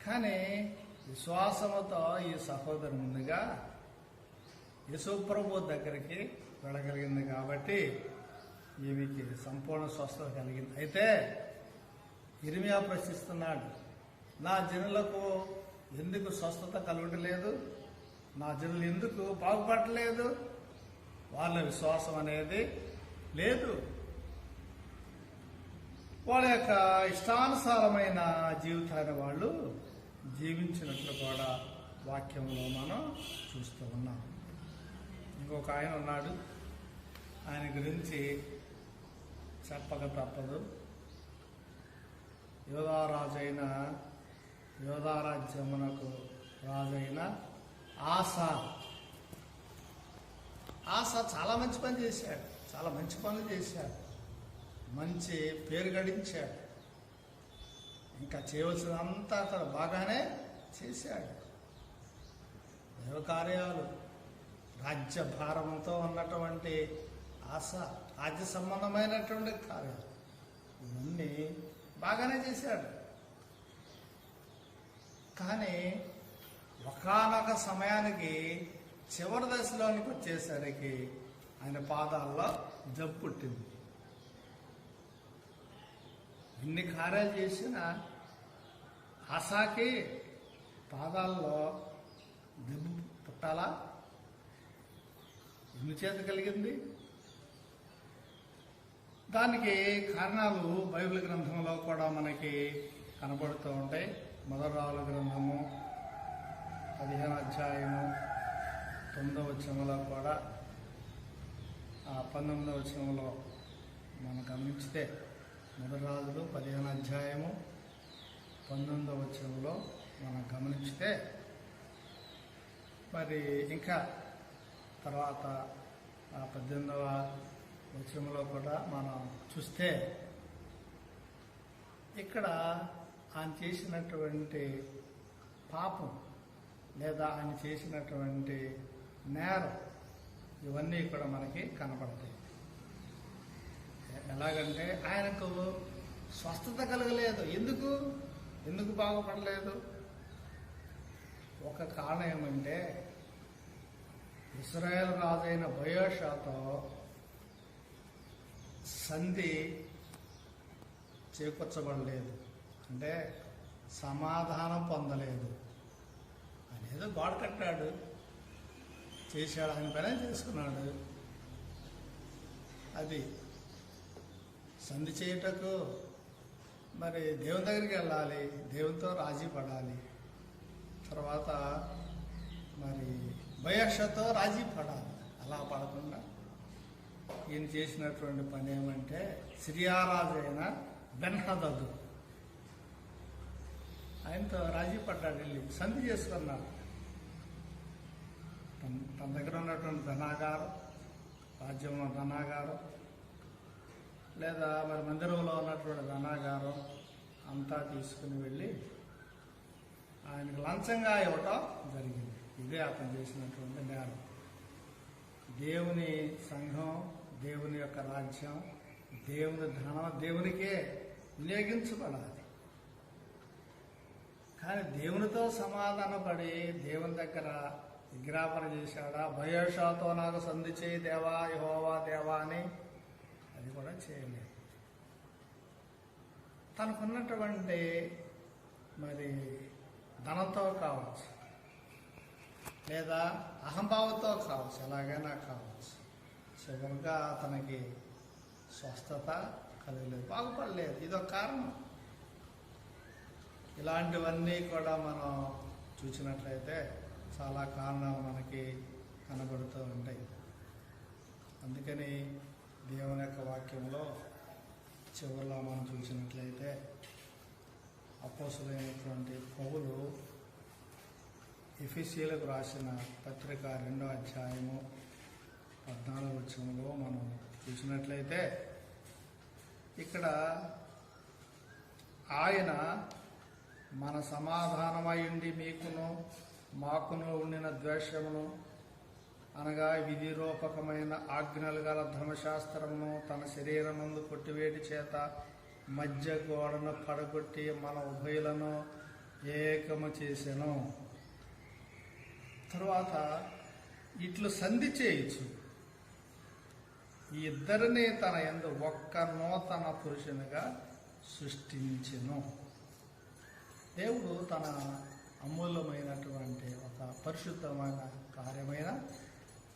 A: కానీ విశ్వాసముతో ఈ సహోదరు ముందుగా యేసు ప్రభు దగ్గరికి వెళ్ళగలిగింది కాబట్టి ఈమెకి సంపూర్ణ స్వస్థత కలిగింది. అయితే ఇర్మియా ప్రశ్నిస్తున్నాడు, నా జనులకు ఎందుకు స్వస్థత కలగట్లేదు? నా జనులు ఎందుకు బాగుపడలేదు? వాళ్ళ విశ్వాసం అనేది లేదు. వాళ్ళ యొక్క ఇష్టానుసారమైన జీవితాన్ని వాళ్ళు జీవించినట్లు కూడా వాక్యంలో మనం చూస్తూ ఉన్నాం. ఇంకొక ఆయన ఉన్నాడు, ఆయన గురించి చెప్పక తప్పదు. యోధారాజ్యమునకు రాజైన ఆసా చాలా మంచి పని చేశాడు, చాలా మంచి పనులు చేశాడు, మంచి పేరు గడించాడు, ఇంకా చేయవలసినంతా అతను బాగానే చేశాడు. దేవకార్యాలు, రాజ్య భారంతో ఉన్నటువంటి రాజ్య సంబంధమైనటువంటి కార్యాలు ఇవన్నీ బాగానే చేశాడు. కానీ ఒకానొక సమయానికి చివరి దశలోనికి వచ్చేసరికి ఆయన పాదాల్లో జబ్బు పుట్టింది. ఇన్ని కార్యాలు చేసిన ఆసాకి పాదాల్లో దెబ్బ పుట్టాలా? ఎందుచేత కలిగింది? దానికి కారణాలు బైబిల్ గ్రంథంలో కూడా మనకి కనబడుతూ ఉంటాయి. మొదటి రాజుల గ్రంథము 15వ అధ్యాయము 9వ వచనంలో కూడా 19వ వచనంలో మనం గమనించితే, మొదటి రాజులు 15వ అధ్యాయము 19వ వచనంలో మనం గమనించితే, మరి ఇంకా తర్వాత 18వ వచనంలో కూడా మనం చూస్తే, ఇక్కడ ఆయన చేసినటువంటి పాపం లేదా ఆయన చేసినటువంటి నేరం ఇవన్నీ కూడా మనకి కనపడతాయి. ఎలాగంటే ఆయనకు స్వస్థత కలగలేదు. ఎందుకు బాగుపడలేదు? ఒక కారణం ఏమంటే, ఇశ్రాయేలు రాజైన బయోషాతో సంధి చేకూర్చబడలేదు. అంటే సమాధానం పొందలేదు. అనేదో గోడ కట్టాడు, చేశాడు, ఆయన పనే చేసుకున్నాడు. అది సంధి చేయుటకు మరి దేవుని దగ్గరికి వెళ్ళాలి, దేవునితో రాజీ పడాలి, తర్వాత మరి బయోషాతో రాజీ పడాలి. అలా పడకుండా ఈయన చేసినటువంటి పని ఏమంటే, సిరియా రాజు అయిన బెన్హదదు ఆయనతో రాజీ పడ్డాడు, వెళ్ళి సంధి చేసుకున్నాడు. తన దగ్గర ఉన్నటువంటి ధనాగారం, రాజ్యంలో ధనాగారం, లేదా మరి మందిరంలో ఉన్నటువంటి ధనాగారం అంతా తీసుకుని వెళ్ళి ఆయనకు లంచంగా ఇవ్వటం జరిగింది. ఇదే అతను చేసినటువంటి నేరం. దేవుని సంఘం, దేవుని యొక్క రాజ్యం, దేవుని ధనం దేవునికే వినియోగించబడాలి. కానీ దేవునితో సమాధానపడి దేవుని దగ్గర విజ్ఞాపన చేశాడా? బయోషాతో నాకు సంధి చేయి దేవా, యెహోవా దేవా అని అది కూడా చేయలేదు. తనకున్నటువంటి మరి ధనంతో కావచ్చు, లేదా అహంభావంతో కావచ్చు, ఎలాగైనా కావచ్చు, చివరిగా తనకి స్వస్థత కలగలేదు, బాగుపడలేదు. ఇదొక కారణం. ఇలాంటివన్నీ కూడా మనం చూసినట్లయితే చాలా కారణాలు మనకి కనబడుతూ ఉంటాయి. అందుకని దేవుని యొక్క వాక్యంలో చివరిలో మనం చూసినట్లయితే, అపోస్తలుడైనటువంటి పౌలు ఎఫెసీయులకు రాసిన పత్రిక 2వ అధ్యాయము 14వ వచనంలో మనం చూసినట్లయితే, ఇక్కడ ఆయన మన సమాధానమయుండి మీకును మాకును ఉండిన ద్వేషమును, అనగా విధిరూపకమైన ఆజ్ఞలు గల ధర్మశాస్త్రమును తన శరీరమందు కొట్టివేటి చేత మధ్య గోడను పడగొట్టి మన ఉభయులను ఏకము చేసెను. తరువాత ఇట్లు సంధి చేయొచ్చు, ఈ ఇద్దరిని తన యందు ఒక్క నూతన పురుషునిగా సృష్టించెను. దేవుడు తన అమూల్యమైనటువంటి ఒక పరిశుద్ధమైన కార్యమైన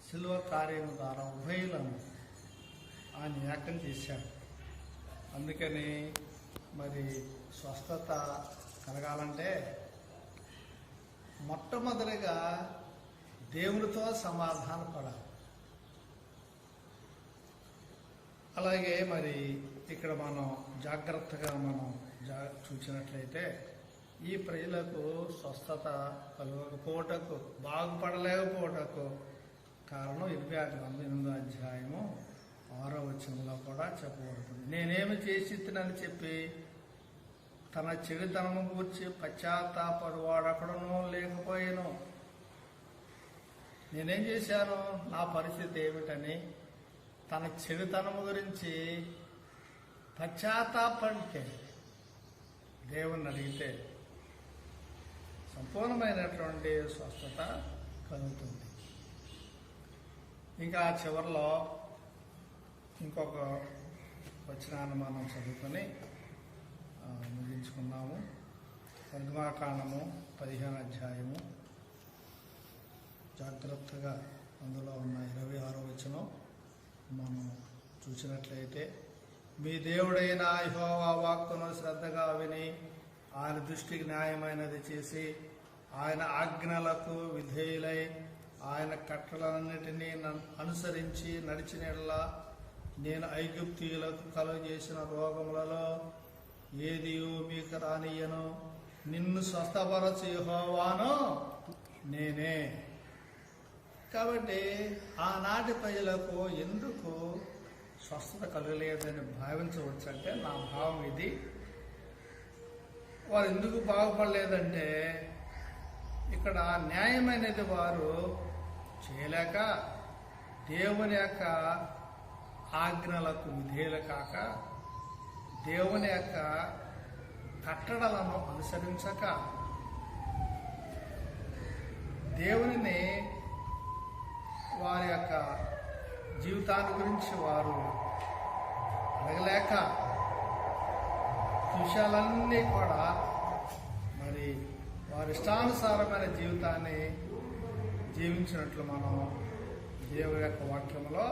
A: శిలువ కార్యం ద్వారా ఉభయులను ఆయన ఏకం చేశాడు. అందుకని మరి స్వస్థత కలగాలంటే మొట్టమొదటిగా దేవునితో సమాధాన పడాలి. అలాగే మరి ఇక్కడ మనం జాగ్రత్తగా మనం చూసినట్లయితే, ఈ ప్రజలకు స్వస్థత కలగకపోవటకు, బాగుపడలేకపోవటకు కారణం 28వ అధ్యాయము 6వ వచనంలో కూడా చెప్పబడుతుంది. నేనేమి చేసి తినని చెప్పి తన చెడుతనము గూర్చి పశ్చాత్తాపడువాడక్కడనూ లేకపోయాను. నేనేం చేశాను, నా పరిస్థితి ఏమిటని తన చెడుతనము గురించి పశ్చాత్తాపడితే, దేవుణ్ణి అడిగితే సంపూర్ణమైనటువంటి స్వస్థత కలుగుతుంది. ఇంకా చివరిలో ఇంకొక వచనాన్ని మనం చదువుకొని ముగించుకున్నాము. నిర్గమాకాండము 15వ అధ్యాయము జాగ్రత్తగా అందులో ఉన్న 26వ వచనం మనం చూసినట్లయితే, మీ దేవుడైన యెహోవా వాక్కును శ్రద్ధగా విని ఆయన దృష్టికి న్యాయమైనది చేసి ఆయన ఆజ్ఞలకు విధేయులై ఆయన కట్టలన్నిటినీ అనుసరించి నడిచిన యెడల నేను ఐగుప్తీయులకు కలుగజేసిన రోగములలో ఏదియు మీకు రానియ్యను. నిన్ను స్వస్థపరచు యెహోవాను నేనే. కాబట్టి ఆనాటి ప్రజలకు ఎందుకు స్వస్థత కలగలేదని భావించవచ్చు అంటే, నా భావం ఇది, వారు ఎందుకు బాగుపడలేదంటే ఇక్కడ న్యాయమైనది వారు చేయలేక దేవుని యొక్క ఆజ్ఞలకు విధేయులు కాక దేవుని యొక్క కట్టడలను అనుసరించక దేవునిని వారి యొక్క జీవితాన్ని గురించి వారు అడగలేక విషయాలన్నీ కూడా మరి వారి ఇష్టానుసారమైన జీవితాన్ని జీవించినట్లు మనం దేవుని యొక్క వాక్యంలో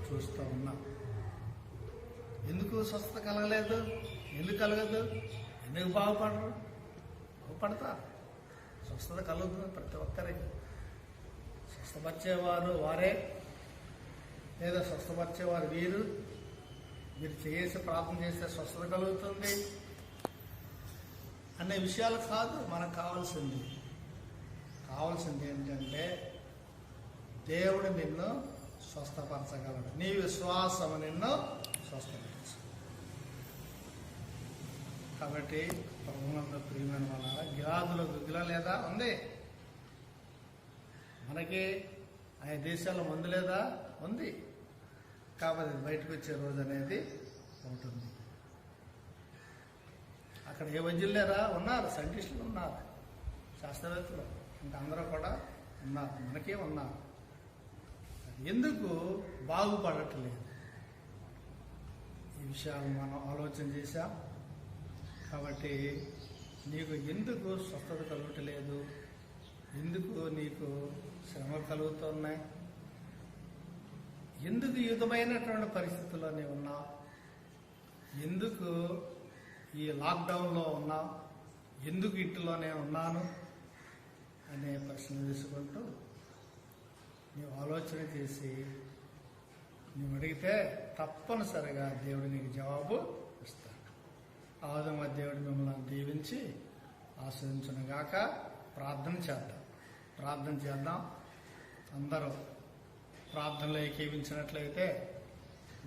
A: చూస్తూ ఉన్నాం. ఎందుకు స్వస్థత కలగలేదు? ఎందుకు కలగదు? ఎందుకు బాగుపడరు? బాగుపడతారు. స్వస్థత కలుగుతుంది ప్రతి ఒక్కరికి. స్వస్థపరిచేవారు వారే, లేదా స్వస్థపరిచేవారు వీరు చేసి ప్రార్థన చేస్తే స్వస్థత కలుగుతుంది అనే విషయాలు కాదు మనకు కావాల్సింది ఏంటంటే, దేవుడు నిన్ను స్వస్థపరచగలడు. నీ విశ్వాసము నిన్ను స్వస్థపరచు. కాబట్టి ప్రభువునందు ప్రియమైన వాళ్ళ గిలాదులో గుగ్గిల లేదా ఉంది. మనకి ఆయా దేశాల్లో మందు లేదా ఉంది. కాబట్టి బయటకు వచ్చే రోజు అనేది ఉంటుంది. అక్కడ ఏ వైద్యులు లేరా? ఉన్నారు. సైంటిస్టులు ఉన్నారు, శాస్త్రవేత్తలు ఇంకా అందరూ కూడా ఉన్నారు. మనకే ఉన్నారు. ఎందుకు బాగుపడట్లేదు? ఈ విషయాలు మనం ఆలోచన చేశాం. కాబట్టి నీకు ఎందుకు స్వస్థత కలగట్లేదు? ఎందుకు నీకు శ్రమలు కలుగుతున్నాయి? ఎందుకు యుద్ధమైనటువంటి పరిస్థితుల్లో నీవు ఉన్నావు? ఎందుకు ఈ లాక్డౌన్లో ఉన్నావు? ఎందుకు ఇంటిలో నేను ఉన్నాను అనే ప్రశ్న తీసుకుంటూ నీవు ఆలోచన చేసి నువ్వు అడిగితే తప్పనిసరిగా దేవుడు నీకు జవాబు ఇస్తాడు. ఆ విధంగా దేవుడు మిమ్మల్ని దీవించి ఆస్వాదించునుగాక. ప్రార్థన చేద్దాం. అందరూ ప్రార్థనలో ఏకీవించినట్లయితే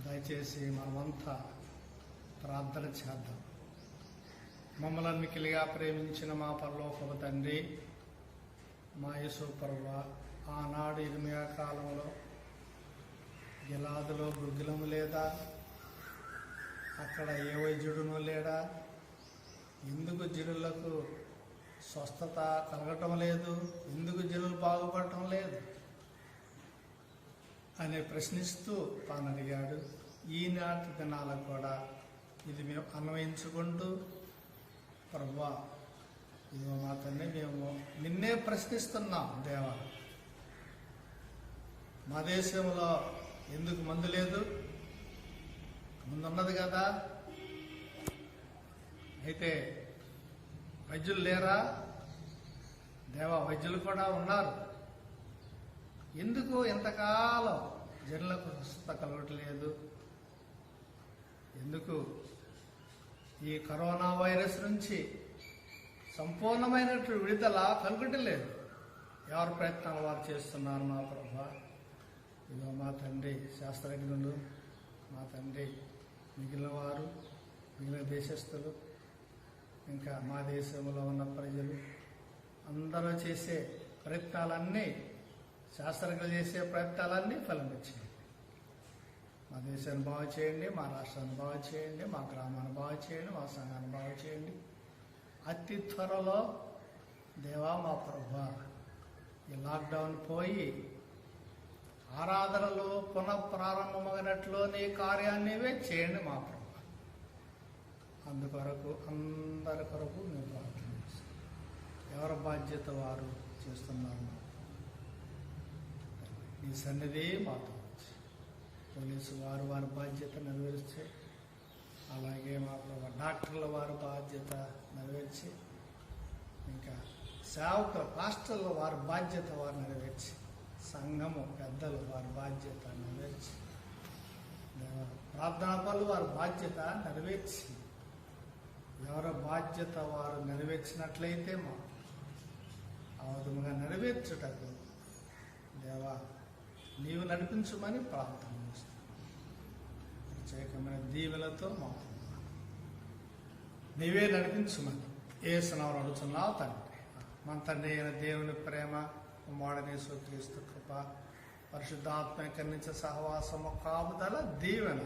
A: దయచేసి మనమంతా ప్రార్థన చేద్దాం. మమ్మల్ని మిక్కిలిగా ప్రేమించిన మా పరలోకపు తండ్రి, మా యేసు ప్రభువా, ఆనాడు ఇర్మియా కాలంలో గిలాదులో గుగ్గిలము లేదా? అక్కడ ఏ వైద్యుడునూ లేడా? ఎందుకు జనులకు స్వస్థత కలగటం లేదు? ఎందుకు జనులు బాగుపడటం లేదు అని ప్రశ్నిస్తూ తాను అడిగాడు. ఈనాటి దినాలకు కూడా ఇది మేము అన్వయించుకుంటూ, ప్రభువా ఇదిగో మా తండ్రి, మేము నిన్నే ప్రశ్నిస్తున్నాం. దేవా, మా దేశంలో ఎందుకు మందు లేదు? ముందున్నది కదా. అయితే వైద్యులు లేరా? దేవా, వైద్యులు కూడా ఉన్నారు. ఎందుకు ఇంతకాలం జనులకు స్వస్థత కలగట్లేదు? ఎందుకు ఈ కరోనా వైరస్ నుంచి సంపూర్ణమైనటువంటి విడుదల కలగట్లేదు? ఎవరి ప్రయత్నాలు వారు చేస్తున్నారు మా ప్రభా. ఇదిగో మా తండ్రి, శాస్త్రజ్ఞులు, మా తండ్రి, మిగిలిన వారు, మిగిలిన దేశస్తులు, ఇంకా మా దేశంలో ఉన్న ప్రజలు అందరూ చేసే ప్రయత్నాలన్నీ, శాస్త్రజ్ఞులు చేసే ప్రయత్నాలన్నీ ఫలించాయి. మా దేశాన్ని బాగు చేయండి, మా రాష్ట్రాన్ని బాగు చేయండి, మా గ్రామాన్ని బాగు చేయండి, మా సంఘాన్ని బాగు చేయండి. అతి త్వరలో దేవా మా ప్రభా, ఈ లాక్డౌన్ పోయి ఆరాధనలో పునఃప్రారంభమైనట్లు నీ కార్యాన్ని చేయండి మా ప్రభా. అందుకొరకు అందరి కొరకు మేము ప్రార్థన చేస్తాం. ఎవరి బాధ్యత వారు చేస్తున్నారు. ఈ సన్నిధి మాతో వచ్చి పోలీసు వారు వారి బాధ్యత నెరవేర్చి, అలాగే మా డాక్టర్ల వారి బాధ్యత నెరవేర్చి, ఇంకా సేవకుల పాస్టర్ల వారి బాధ్యత వారు నెరవేర్చి, సంఘము పెద్దలు వారి బాధ్యత నెరవేర్చి, ప్రార్థనా పనులు వారి బాధ్యత నెరవేర్చి, ఎవరి బాధ్యత వారు నెరవేర్చినట్లయితే మా ఆ విధముగా నెరవేర్చుటకు దేవా నీవు నడిపించమని ప్రార్థన చేస్తాను. ప్రత్యేకమైన దీవెలతో మాకు నీవే నడిపించమని యేసునామమున అడుగుచున్నావు తండ్రి. మన తండ్రి అయిన దేవుని ప్రేమ, కుమారుడైన యేసుక్రీస్తు కృప, పరిశుద్ధాత్మ కన్నించే సహవాసము, కాపుదల, దీవెన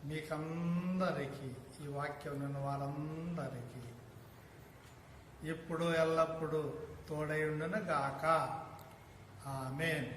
A: మీకందరికీ, ఈ వాక్యం విన్న వారందరికీ ఎప్పుడు ఎల్లప్పుడూ తోడై ఉండును గాక. ఆమేన్.